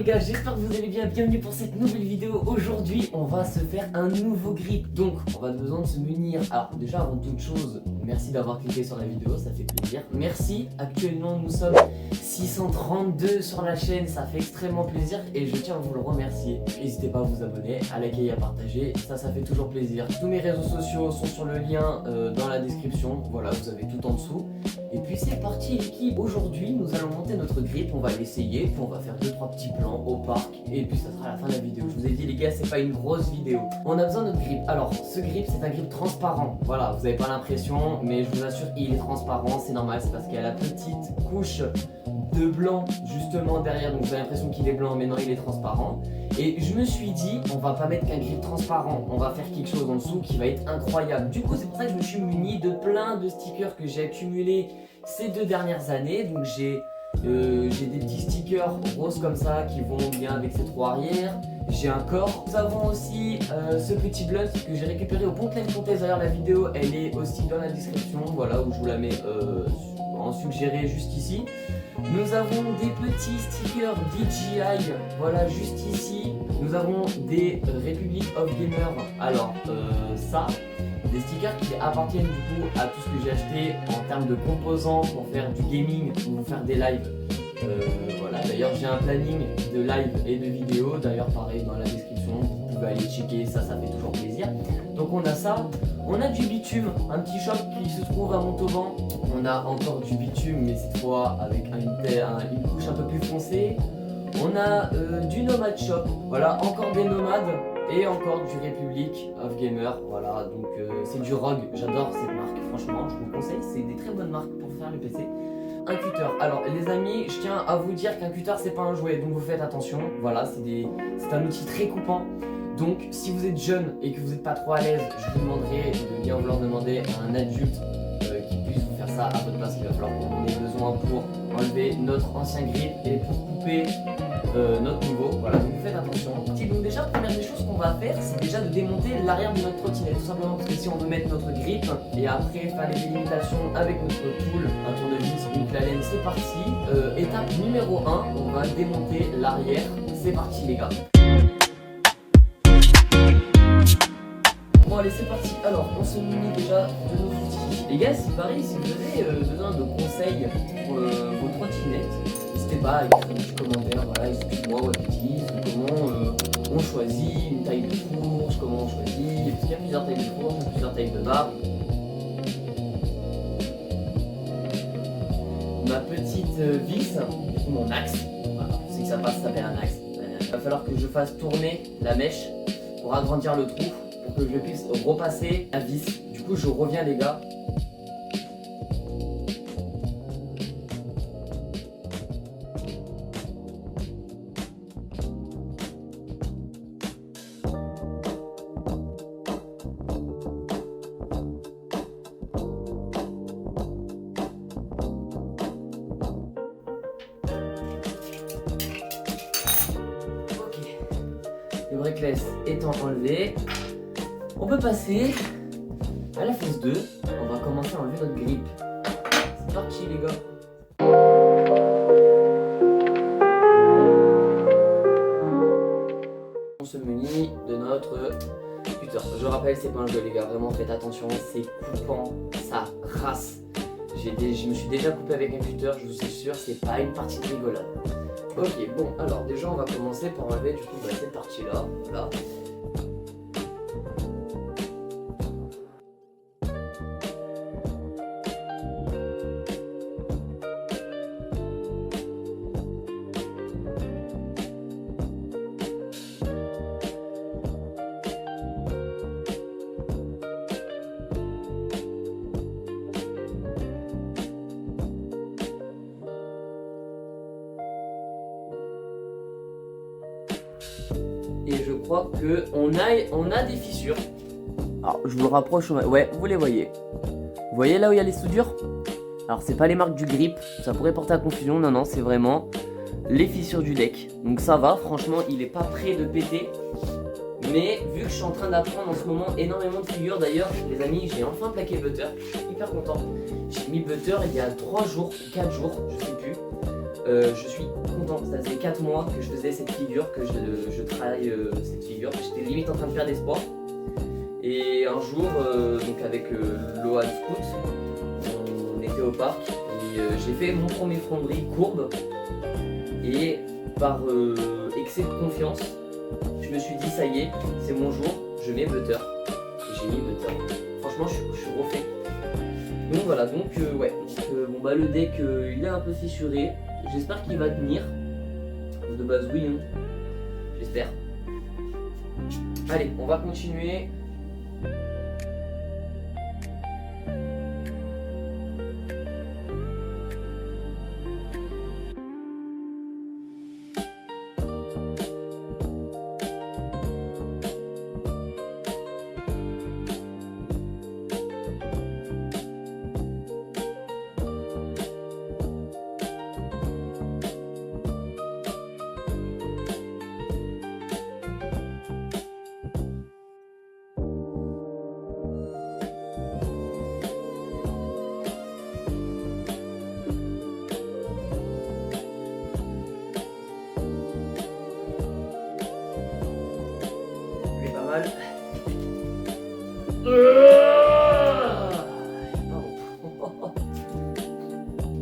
les gars, j'espère que vous allez bien, bienvenue pour cette nouvelle vidéo. Aujourd'hui on va se faire un nouveau grip, donc on va besoin de se munir. Alors déjà avant toute chose, merci d'avoir cliqué sur la vidéo, ça fait plaisir. Merci, actuellement nous sommes 632 sur la chaîne, ça fait extrêmement plaisir et je tiens à vous le remercier. N'hésitez pas à vous abonner, à liker et à partager, ça fait toujours plaisir. Tous mes réseaux sociaux sont sur le lien dans la description, voilà, vous avez tout en dessous. Et puis c'est parti l'équipe, aujourd'hui nous allons monter notre grip, on va l'essayer, puis on va faire 2-3 petits plans au parc et puis ça sera la fin de la vidéo. Je vous ai dit les gars, c'est pas une grosse vidéo. On a besoin de notre grip. Alors ce grip c'est un grip transparent, voilà, vous avez pas l'impression mais je vous assure il est transparent, c'est normal, c'est parce qu'il y a la petite couche de blanc justement derrière, donc vous avez l'impression qu'il est blanc mais non il est transparent. Et je me suis dit on va pas mettre qu'un grip transparent, on va faire quelque chose en dessous qui va être incroyable. Du coup c'est pour ça que je me suis muni de plein de stickers que j'ai accumulés ces 2 dernières années. Donc j'ai des petits stickers roses comme ça qui vont bien avec ces 3 arrières. J'ai un corps. Nous avons aussi ce petit blunt que j'ai récupéré au Pontaine Comtesse. D'ailleurs la vidéo elle est aussi dans la description, voilà, où je vous la mets en suggéré juste ici. Nous avons des petits stickers DJI, voilà juste ici. Nous avons des Republic of Gamer. Alors ça, des stickers qui appartiennent du coup à tout ce que j'ai acheté en termes de composants pour faire du gaming ou faire des lives. Voilà, d'ailleurs j'ai un planning de live et de vidéo, d'ailleurs pareil dans la description, vous pouvez aller checker, ça fait toujours plaisir. Donc on a ça, on a du bitume, un petit shop qui se trouve à Montauban. On a encore du bitume mais cette fois avec une couche un peu plus foncée. On a du Nomad Shop, voilà, encore des nomades et encore du Republic of Gamer, voilà, donc c'est du Rogue, j'adore cette marque, franchement, je vous le conseille, c'est des très bonnes marques pour faire le PC. Un cutter, alors les amis, je tiens à vous dire qu'un cutter c'est pas un jouet, donc vous faites attention, voilà, c'est un outil très coupant. Donc si vous êtes jeune et que vous n'êtes pas trop à l'aise, je vous demanderai de bien vouloir demander à un adulte qui puisse vous faire ça à votre place. Il va falloir qu'on ait besoin pour enlever notre ancien grip et pour couper notre nouveau. Voilà, donc vous faites attention. Donc déjà, première des choses qu'on va faire, c'est déjà de démonter l'arrière de notre trottinette. Tout simplement parce que si on veut mettre notre grip et après faire les délimitations avec notre tool, un tournevis, une clalène, c'est parti. Étape numéro 1, on va démonter l'arrière. C'est parti les gars. Bon allez c'est parti, alors on se munit déjà de nos outils. Les gars, si pareil, si vous avez besoin de conseils pour vos trottinettes, n'hésitez pas à écrire un petit commentaire, voilà, excuse-moi what it is, comment on choisit une taille de fourche, comment on choisit, parce qu'il y a plusieurs tailles de fourche, plusieurs tailles de barre. Ma petite vis, mon axe, voilà, c'est que ça passe, ça s'appelle un axe. Il va falloir que je fasse tourner la mèche pour agrandir le trou, pour que je puisse repasser la vis. Du coup je reviens les gars. Le breakless étant enlevé, on peut passer à la phase 2. On va commencer à enlever notre grip. C'est parti les gars. On se munit de notre cutter. Je rappelle, c'est pas un jeu les gars, vraiment faites attention, c'est coupant, ça rase. Je me suis déjà coupé avec un cutter, je vous assure, c'est pas une partie de rigolade. Ok, bon, alors déjà on va commencer par enlever du coup cette partie là, voilà. Et je crois que on a des fissures. Alors je vous le rapproche, ouais, vous les voyez. Vous voyez là où il y a les soudures? Alors c'est pas les marques du grip, ça pourrait porter à confusion, non, c'est vraiment les fissures du deck. Donc ça va, franchement il est pas prêt de péter. Mais vu que je suis en train d'apprendre en ce moment énormément de figures, d'ailleurs les amis, j'ai enfin plaqué Butter, je suis hyper content. J'ai mis Butter il y a 3 jours ou 4 jours, je sais plus. Je suis content, ça faisait 4 mois que je faisais cette figure, que je travaille cette figure, j'étais limite en train de faire des sports. Et un jour, donc avec Lohan Scout, on était au parc et j'ai fait mon premier front de riz courbe. Et par excès de confiance, je me suis dit ça y est, c'est mon jour, je mets butter. Et j'ai mis butter. Franchement, je suis refait. Donc voilà, ouais. Bon bah le deck il est un peu fissuré. J'espère qu'il va tenir. De base oui, hein. J'espère. Allez, on va continuer. Mal.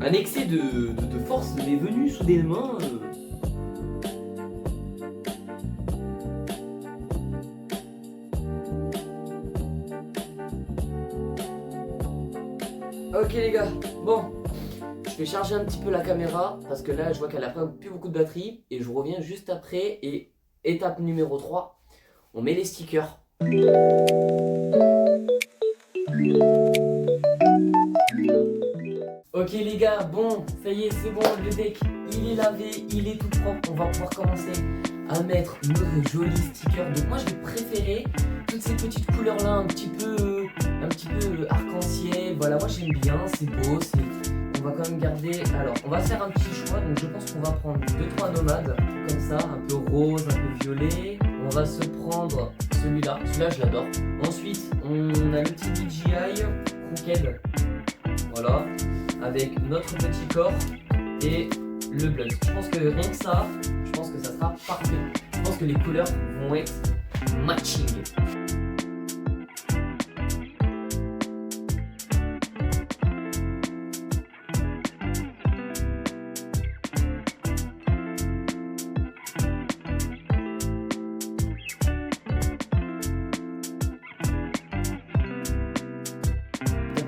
Un excès de force m'est venu soudainement. Ok les gars, bon, je vais charger un petit peu la caméra parce que là je vois qu'elle a plus beaucoup de batterie et je reviens juste après. Et étape numéro 3. On met les stickers. Ok les gars, bon, ça y est, c'est bon, le deck, il est lavé, il est tout propre. On va pouvoir commencer à mettre nos jolis stickers. Donc moi je vais préférer toutes ces petites couleurs là, un petit peu arc-en-ciel. Voilà, moi j'aime bien, c'est beau, on va quand même garder. Alors, on va faire un petit choix. Donc je pense qu'on va prendre 2-3 nomades, comme ça, un peu rose, un peu violet. On va se prendre celui-là je l'adore. Ensuite, on a le petit DJI Crooked, voilà, avec notre petit corps et le blunt. Je pense que rien que ça, je pense que ça sera parfait. Je pense que les couleurs vont être matching.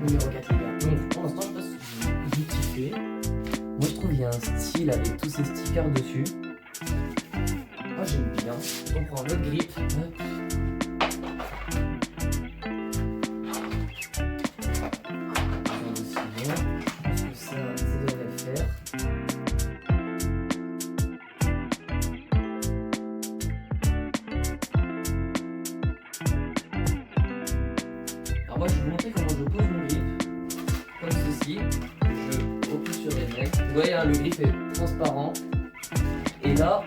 Numéro 4 les gars. Donc pour l'instant je pense que j'ai kiffé. Moi je trouve qu'il y a un style avec tous ces stickers dessus. Moi j'aime bien. On prend notre grip. Je pense que ça devrait le faire. Alors moi je vais vous montrer comment je pose mon grip. Comme ceci, je repousse sur les mecs. Vous voyez, hein, le grip est transparent. Et là,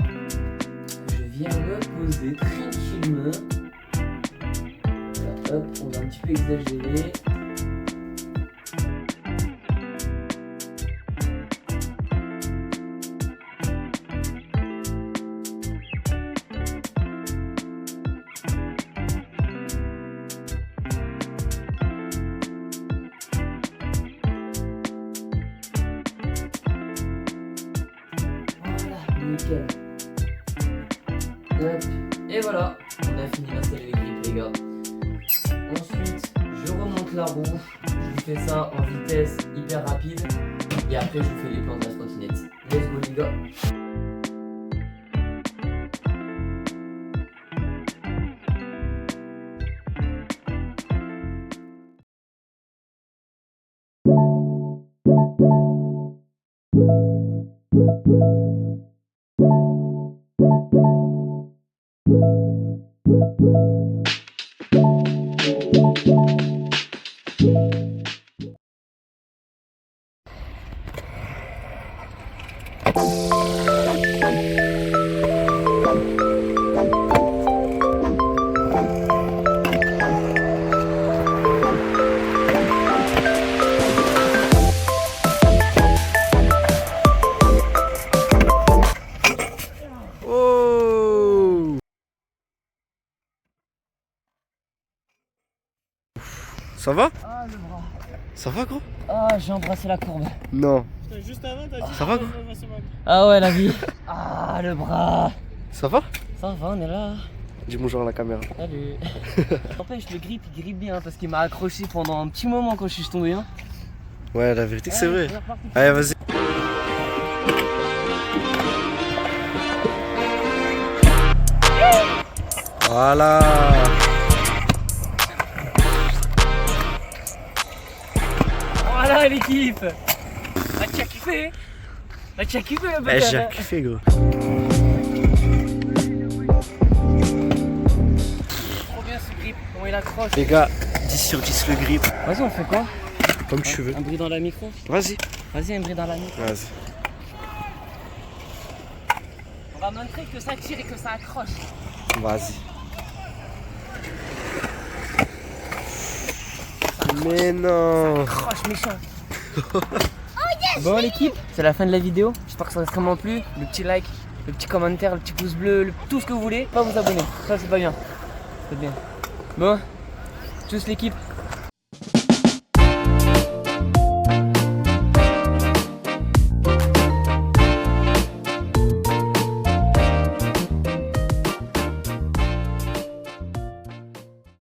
je viens me poser tranquillement. Voilà, hop, on va un petit peu exagérer. Nickel. Hop. Et voilà, on a fini d'installer les grippes les gars. Ensuite, je remonte la roue. Je vous fais ça en vitesse hyper rapide. Et après, je vous fais les plans de la trottinette. Let's go les gars. Ça va? Ah le bras. Ça va gros? Ah j'ai embrassé la courbe. Non. Putain, juste avant, t'as dit Ça va gros? Ah ouais la vie. Ah le bras. Ça va? Ça va, on est là. Dis bonjour à la caméra. Salut. N'empêche le grip il grippe bien parce qu'il m'a accroché pendant un petit moment quand je suis tombé. Hein. Ouais, la vérité que c'est vrai. Allez, vas-y. Voilà. Voilà l'équipe. Ah tu as kiffé? Ah tu as kiffé un peu? Eh, j'ai kiffé gros. Trop bien ce grip, comment il accroche. Les gars, 10 sur 10 le grip. Vas-y on fait quoi? Comme tu veux. Un bruit dans la micro? Vas-y. Vas-y un bruit dans la micro. Vas-y. On va montrer que ça tire et que ça accroche. Vas-y. Mais non. Accroche méchant. Bon l'équipe, c'est la fin de la vidéo. J'espère que ça vous a extrêmement plu. Le petit like, le petit commentaire, le petit pouce bleu, tout ce que vous voulez. Pas vous abonner, ça c'est pas bien. C'est bien. Bon, tchuss l'équipe.